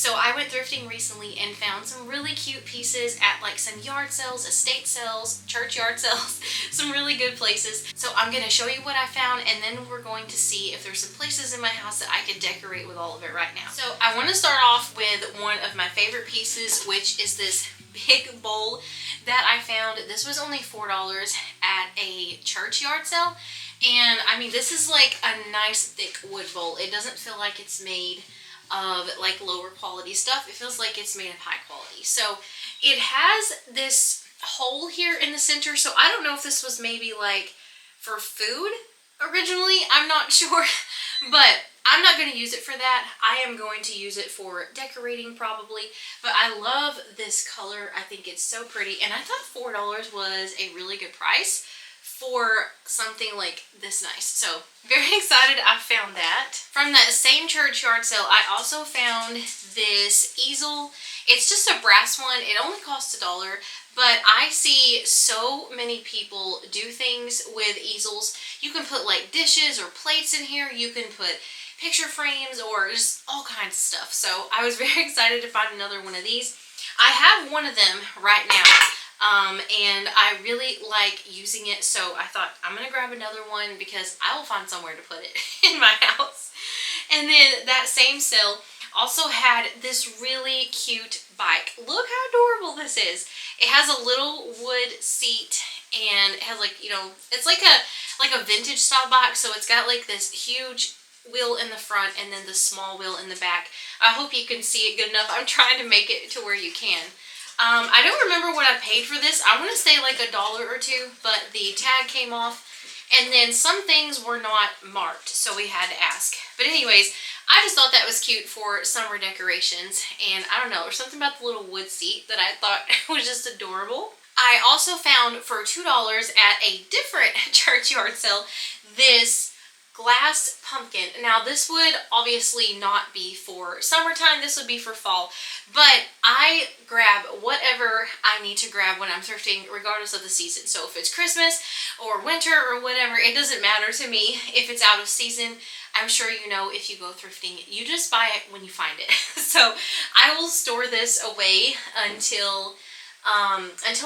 So I went thrifting recently and found some really cute pieces at like some yard sales, estate sales, church yard sales, some really good places. So I'm going to show you what I found, and then we're going to see if there's some places in my house that I could decorate with all of it right now. So I want to start off with one of my favorite pieces, which is this big bowl that I found. This was only $4 at a church yard sale. And I mean, this is like a nice thick wood bowl. It doesn't feel like it's made of like lower quality stuff. It feels like it's made of high quality. So it has this hole here in the center. So I don't know if this was maybe like for food originally. I'm not sure, but I'm not going to use it for that. I am going to use it for decorating probably, but I love this color. I think it's so pretty, and I thought $4 was a really good price for something like this nice. So very excited I found that. From that same church yard sale, I also found this easel. It's just a brass one. It only costs $1, but I see so many people do things with easels. You can put like dishes or plates in here. You can put picture frames or just all kinds of stuff. So I was very excited to find another one of these. I have one of them right now. And I really like using it, so I thought I'm gonna grab another one because I will find somewhere to put it in my house. And then that same sale also had this really cute bike. Look how adorable this is. It has a little wood seat, and it has like, you know, it's like a vintage style bike, so it's got like this huge wheel in the front and then the small wheel in the back. I hope you can see it good enough. I'm trying to make it to where you can. I don't remember what I paid for this. I want to say like $1 or $2, but the tag came off, and then some things were not marked, so we had to ask. But anyways, I just thought that was cute for summer decorations, and I don't know, there's something about the little wood seat that I thought was just adorable. I also found for $2 at a different church yard sale this glass pumpkin. Now this would obviously not be for summertime, this would be for fall, but I grab whatever I need to grab when I'm thrifting regardless of the season. So if it's Christmas or winter or whatever, it doesn't matter to me if it's out of season. I'm sure you know, if you go thrifting, you just buy it when you find it. So I will store this away until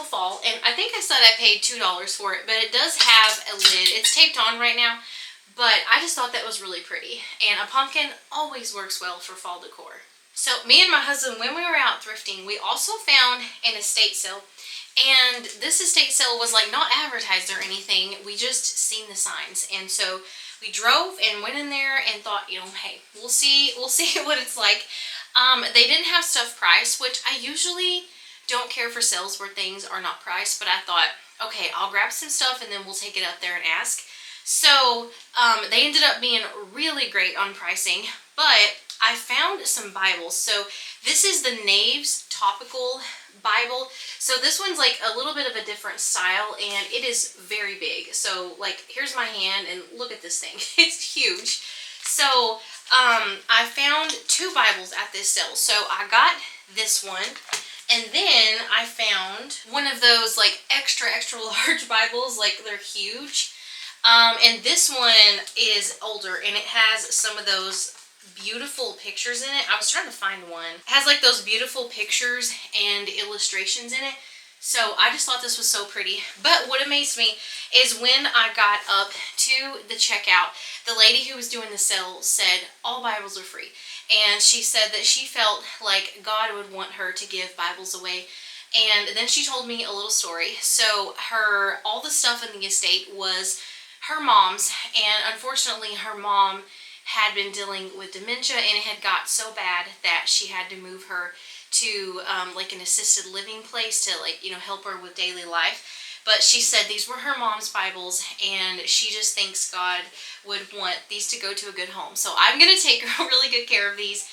fall, and I think I said I paid $2 for it, but it does have a lid. It's taped on right now. But I just thought that was really pretty, and a pumpkin always works well for fall decor. So me and my husband, when we were out thrifting, we also found an estate sale, and this estate sale was like not advertised or anything. We just seen the signs, and so we drove and went in there and thought, you know, hey, we'll see what it's like. They didn't have stuff priced, which I usually don't care for sales where things are not priced, but I thought, okay, I'll grab some stuff and then we'll take it up there and ask. So they ended up being really great on pricing, but I found some Bibles. So this is the Knaves Topical Bible. So this one's like a little bit of a different style, and it is very big. So like, here's my hand, and look at this thing. It's huge. So I found 2 Bibles at this sale. So I got this one, and then I found one of those like extra large Bibles. Like, they're huge. And this one is older, and it has some of those beautiful pictures in it. I was trying to find one. It has like those beautiful pictures and illustrations in it. So I just thought this was so pretty. But what amazed me is when I got up to the checkout, the lady who was doing the sale said all Bibles are free. And she said that she felt like God would want her to give Bibles away. And then she told me a little story. So all the stuff in the estate was her mom's, and unfortunately her mom had been dealing with dementia, and it had got so bad that she had to move her to like an assisted living place to, like, you know, help her with daily life. But she said these were her mom's Bibles, and she just thinks God would want these to go to a good home. So I'm going to take really good care of these.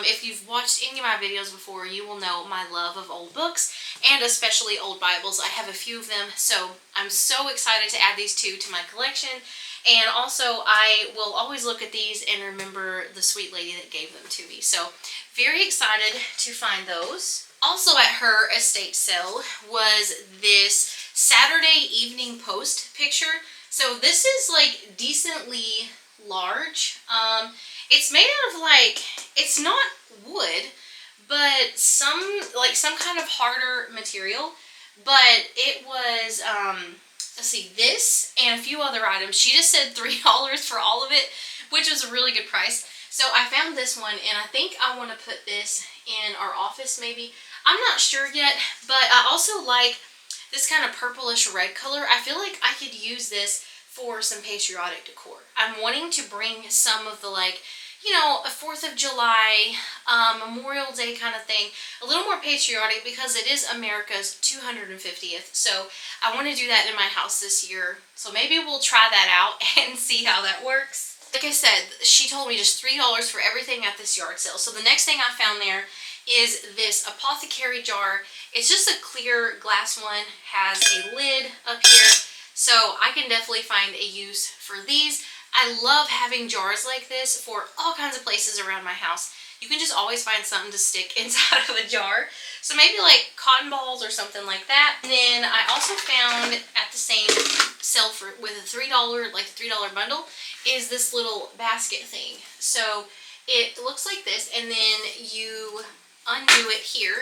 If you've watched any of my videos before, you will know my love of old books, and especially old Bibles. I have a few of them, so I'm so excited to add these 2 to my collection. And also, I will always look at these and remember the sweet lady that gave them to me. So very excited to find those. Also at her estate sale was this Saturday Evening Post picture. So this is like decently large. It's made out of like, it's not wood, but some kind of harder material. But it was, let's see, this and a few other items. She just said $3 for all of it, which was a really good price. So I found this one, and I think I want to put this in our office maybe. I'm not sure yet, but I also like this kind of purplish red color. I feel like I could use this for some patriotic decor. I'm wanting to bring some of the, like, you know, a 4th of July, Memorial Day kind of thing, a little more patriotic because it is America's 250th. So I want to do that in my house this year. So maybe we'll try that out and see how that works. Like I said, she told me just $3 for everything at this yard sale. So the next thing I found there is this apothecary jar. It's just a clear glass one, has a lid up here. So I can definitely find a use for these. I love having jars like this for all kinds of places around my house. You can just always find something to stick inside of a jar. So maybe like cotton balls or something like that. And then I also found at the same sale with a $3, like $3 bundle, is this little basket thing. So it looks like this, and then you undo it here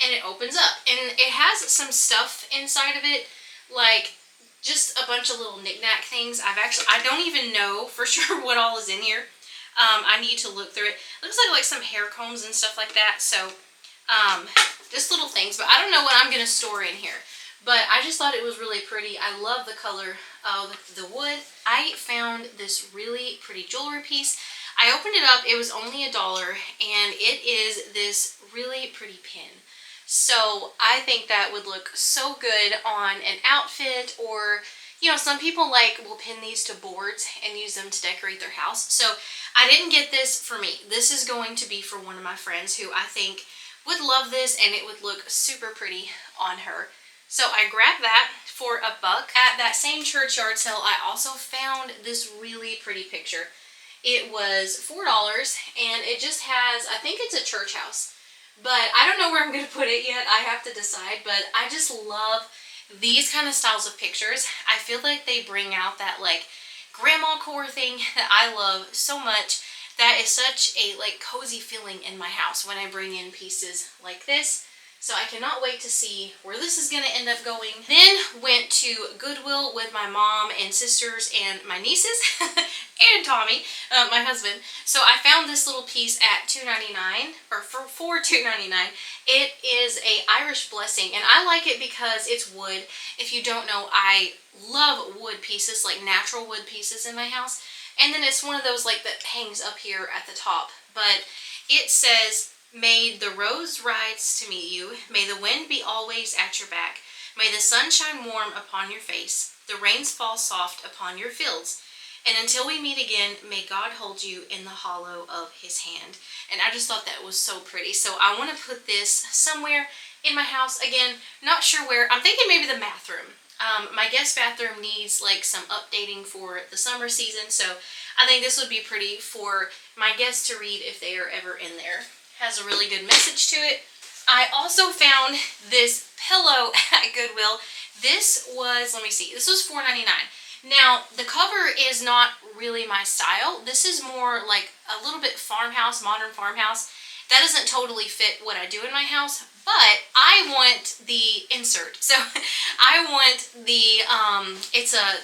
and it opens up. And it has some stuff inside of it, like just a bunch of little knickknack things. I don't even know for sure what all is in here. I need to look through it. Looks like some hair combs and stuff like that. So, just little things, but I don't know what I'm going to store in here. But I just thought it was really pretty. I love the color of the wood. I found this really pretty jewelry piece. I opened it up. It was only $1, and it is this really pretty pin. So I think that would look so good on an outfit, or, you know, some people will pin these to boards and use them to decorate their house. So I didn't get this for me. This is going to be for one of my friends who I think would love this, and it would look super pretty on her. So I grabbed that for $1. At that same church yard sale, I also found this really pretty picture. It was $4, and it just has, I think it's a church house. But I don't know where I'm going to put it yet. I have to decide. But I just love these kind of styles of pictures. I feel like they bring out that grandmacore thing that I love so much. That is such a cozy feeling in my house when I bring in pieces like this. So I cannot wait to see where this is going to end up going. Then went to Goodwill with my mom and sisters and my nieces and Tommy, my husband. So I found this little piece at $2.99, or for $2.99. It is a Irish blessing, and I like it because it's wood. If you don't know, I love wood pieces, like natural wood pieces in my house. And then it's one of those that hangs up here at the top. But it says, "May the rose rise to meet you. May the wind be always at your back. May the sun shine warm upon your face. The rains fall soft upon your fields. And until we meet again, may God hold you in the hollow of his hand." And I just thought that was so pretty. So I want to put this somewhere in my house. Again, not sure where. I'm thinking maybe the bathroom. My guest bathroom needs some updating for the summer season. So I think this would be pretty for my guests to read if they are ever in there. Has a really good message to it. I also found this pillow at Goodwill. This was, let me see, this was $4.99. Now, the cover is not really my style. This is more like a little bit farmhouse, modern farmhouse. That doesn't totally fit what I do in my house, but I want the insert. So I want the,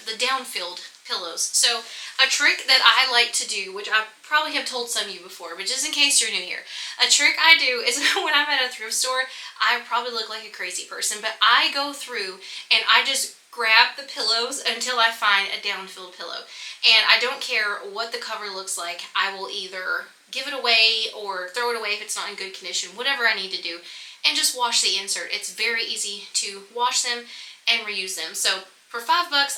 the down-filled pillows. So a trick that I like to do, which I probably have told some of you before, but just in case you're new here, a trick I do is when I'm at a thrift store, I probably look like a crazy person, but I go through and I just grab the pillows until I find a down-filled pillow. And I don't care what the cover looks like. I will either give it away or throw it away if it's not in good condition, whatever I need to do, and just wash the insert. It's very easy to wash them and reuse them. So for $5,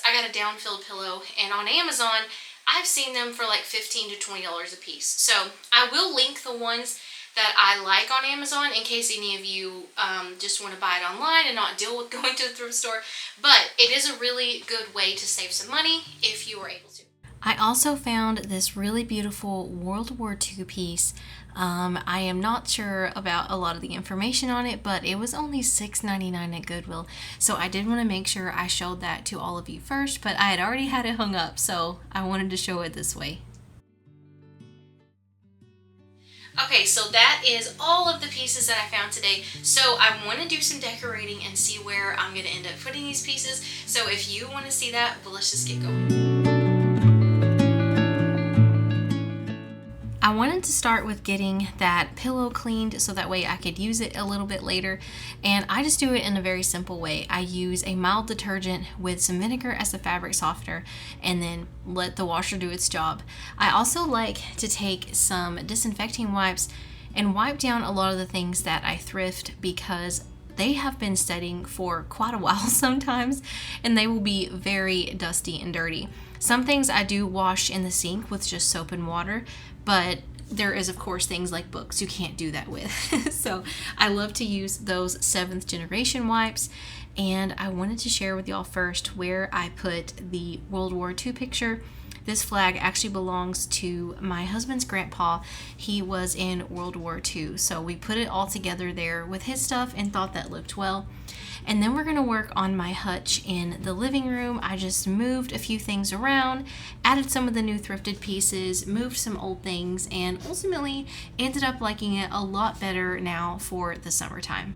I got a down-filled pillow, and on Amazon, I've seen them for $15 to $20 a piece. So I will link the ones that I like on Amazon in case any of you just want to buy it online and not deal with going to the thrift store. But it is a really good way to save some money if you are able to. I also found this really beautiful World War II piece. I am not sure about a lot of the information on it, but it was only $6.99 at Goodwill. So I did want to make sure I showed that to all of you first, but I had already had it hung up, so I wanted to show it this way. Okay, so that is all of the pieces that I found today. So I want to do some decorating and see where I'm going to end up putting these pieces. So if you want to see that, well, let's just get going. I wanted to start with getting that pillow cleaned so that way I could use it a little bit later, and I just do it in a very simple way. I use a mild detergent with some vinegar as the fabric softener and then let the washer do its job. I also like to take some disinfecting wipes and wipe down a lot of the things that I thrift because they have been setting for quite a while sometimes, and they will be very dusty and dirty. Some things I do wash in the sink with just soap and water, but there is of course things like books you can't do that with. So I love to use those 7th generation wipes, and I wanted to share with y'all first where I put the World War II picture. This flag actually belongs to my husband's grandpa. He was in World War II, so we put it all together there with his stuff and thought that looked well. And then we're going to work on my hutch in the living room. I just moved a few things around, added some of the new thrifted pieces, moved some old things, and ultimately ended up liking it a lot better now for the summertime.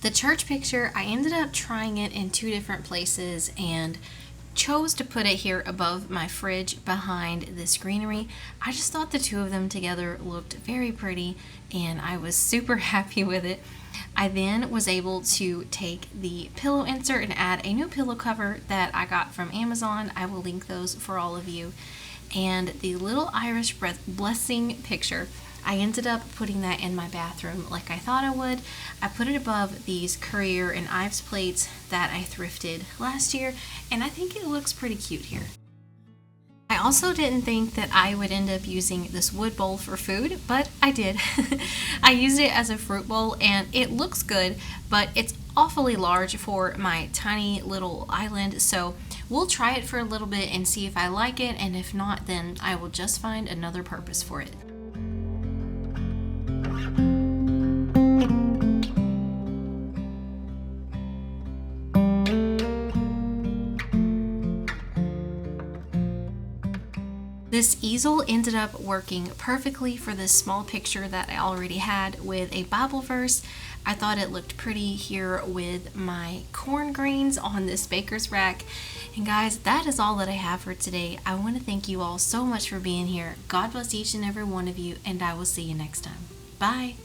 The church picture, I ended up trying it in 2 different places and chose to put it here above my fridge behind this greenery. I just thought the 2 of them together looked very pretty and I was super happy with it. I then was able to take the pillow insert and add a new pillow cover that I got from Amazon. I will link those for all of you. And the little Irish blessing picture, I ended up putting that in my bathroom like I thought I would. I put it above these Courier and Ives plates that I thrifted last year, and I think it looks pretty cute here. I also didn't think that I would end up using this wood bowl for food, but I did. I used it as a fruit bowl and it looks good, but it's awfully large for my tiny little island, so we'll try it for a little bit and see if I like it, and if not, then I will just find another purpose for it. This easel ended up working perfectly for this small picture that I already had with a Bible verse. I thought it looked pretty here with my corn grains on this baker's rack. And guys, that is all that I have for today. I want to thank you all so much for being here. God bless each and every one of you, and I will see you next time. Bye.